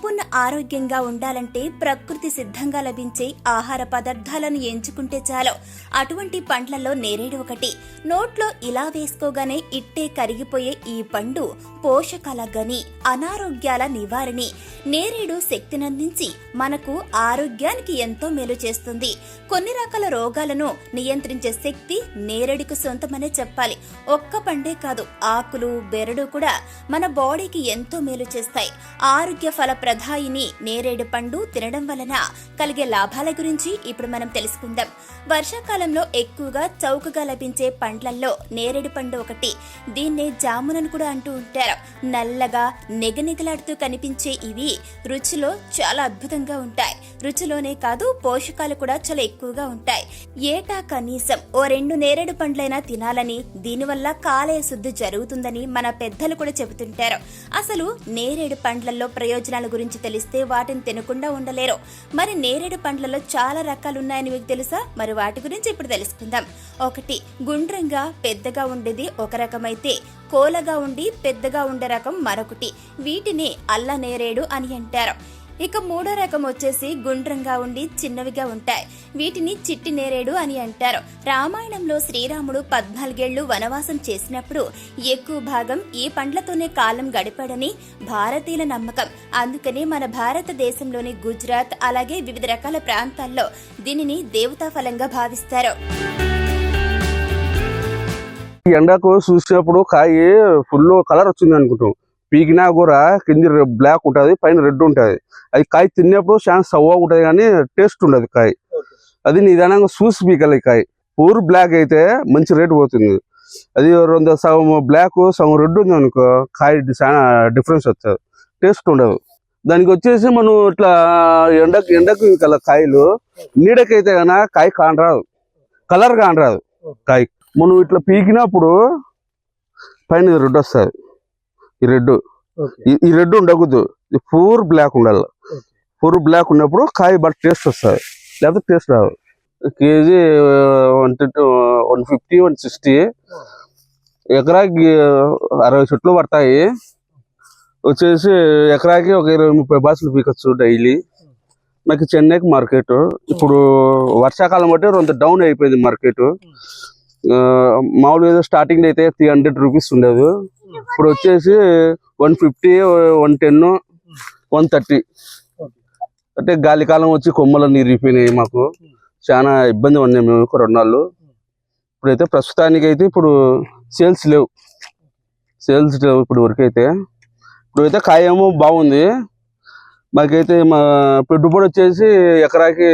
సంపూర్ణ ఆరోగ్యంగా ఉండాలంటే ప్రకృతి సిద్ధంగా లభించే ఆహార పదార్థాలను ఎంచుకుంటే చాలు. అటువంటి పండ్లలో నేరేడు ఒకటి. నోట్లో ఇలా వేసుకోగానే ఇట్టే కరిగిపోయే ఈ పండు పోషకాల గని, అనారోగ్యాల నివారణి. నేరేడు శక్తినందించి మనకు ఆరోగ్యానికి ఎంతో మేలు చేస్తుంది. కొన్ని రకాల రోగాలను నియంత్రించే శక్తి నేరేడుకు సొంతమనే చెప్పాలి. ఒక్క పండే కాదు, ఆకులు, బెరడు కూడా మన బాడీకి ఎంతో మేలు చేస్తాయి. ఆరోగ్య ఫల ప్రదాయిని నేరేడు పండు తినడం వలన కలిగే లాభాల గురించి ఇప్పుడు మనం తెలుసుకుందాం. వర్షాకాలంలో ఎక్కువగా చౌకగా లభించే పండ్లల్లో నేరేడు పండు ఒకటి. దీన్నే జామునని కూడా అంటూ ఉంటారు. నల్లగా నెగనెగలాడుతూ కనిపించే ఇవి రుచిలో చాలా అద్భుతంగా ఉంటాయి. రుచిలోనే కాదు, పోషకాలు కూడా చాలా ఎక్కువగా ఉంటాయి. ఏటా కనీసం ఓ 2 నేరేడు పండ్లైనా తినాలని, దీనివల్ల కాలేయ శుద్ధి జరుగుతుందని మన పెద్దలు కూడా చెబుతుంటారు. అసలు నేరేడు పండ్లలో ప్రయోజనాల గురించి తెలిస్తే వాటిని తినకుండా ఉండలేరు. మరి నేరేడు పండ్లలో చాలా రకాలున్నాయని మీకు తెలుసా? మరి వాటి గురించి ఇప్పుడు తెలుసుకుందాం. ఒకటి, గుండ్రంగా పెద్దగా ఉండేది ఒక రకమైతే, కోలగా ఉండి పెద్దగా ఉండే రకం మరొకటి. వీటిని అల్ల నేరేడు అని అంటారు. ఇక మూడో రకం వచ్చేసి గుండ్రంగా ఉండి చిన్నవిగా ఉంటాయి. వీటిని చిట్టి నేరేడు అని అంటారు. రామాయణంలో శ్రీరాముడు 14 ఏళ్లు వనవాసం చేసినప్పుడు ఎక్కువ భాగం ఈ పండ్లతోనే కాలం గడిపాడని భారతీయుల నమ్మకం. అందుకని మన భారతదేశంలోని గుజరాత్ అలాగే వివిధ రకాల ప్రాంతాల్లో దీనిని దేవతా ఫలంగా భావిస్తారు. ఎండకు చూసినప్పుడు కాయ ఫుల్ కలర్ వచ్చింది అనుకుంటాం. పీకినా కూడా కింది బ్లాక్ ఉంటుంది, పైన రెడ్ ఉంటుంది. అది కాయ తిన్నప్పుడు చాలా సవ్వగా ఉంటుంది కానీ టేస్ట్ ఉండదు కాయ. అది నిదానంగా చూసి పీకాలి. కాయ పూర్ బ్లాక్ అయితే మంచి రేటు పోతుంది. అది సగం బ్లాక్ సగం రెడ్ ఉంది అనుకో, కాయ చాలా డిఫరెన్స్ వస్తుంది, టేస్ట్ ఉండదు. దానికి వచ్చేసి మనం ఇట్లా ఎండకు కల కాయలు నీడకైతే కన్నా కాయ కానరాదు, కలర్ కానరాదు. కాయ మనం ఇట్లా పీకినప్పుడు పైన రెడ్ వస్తుంది. ఈ రెడ్ ఉండకూడదు, పూర్ బ్లాక్ ఉండాలి. పూర్ బ్లాక్ ఉన్నప్పుడు కాయ బాగా టేస్ట్ వస్తుంది, లేకపోతే టేస్ట్ రాదు. కేజీ 150, 160. ఎకరాకి 60 చెట్లు పడతాయి. వచ్చేసి ఎకరాకి ఒక 20-30 బాక్సులు పీకొచ్చు డైలీ. నాకు చెన్నైకి మార్కెట్. ఇప్పుడు వర్షాకాలం బట్టి కొంత డౌన్ అయిపోయింది మార్కెట్. మామూలుగా ఏదో స్టార్టింగ్ అయితే 300 రూపీస్ ఉండదు. ఇప్పుడు వచ్చేసి 150, 110, 130. అంటే గాలికాలం వచ్చి కొమ్మలు ఇరిగిపోయినాయి. మాకు చాలా ఇబ్బంది ఉన్నాయి మేము 2 నాళ్ళు. ఇప్పుడైతే ప్రస్తుతానికి అయితే ఇప్పుడు సేల్స్ లేవు ఇప్పుడు వరకైతే. ఇప్పుడైతే కాయేమో బాగుంది. మాకైతే మా పెట్టుబడి వచ్చేసి ఎకరాకి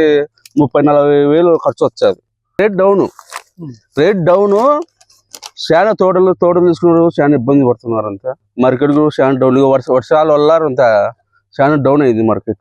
30-40 వేలు ఖర్చు వచ్చేది. Rate down. చాలా తోటలు తీసుకున్నారు, చాలా ఇబ్బంది పడుతున్నారు. అంతా మార్కెట్ కూడా చాలా డౌన్. వర్షాల వల్ల అంతా చాలా డౌన్ అయింది మార్కెట్.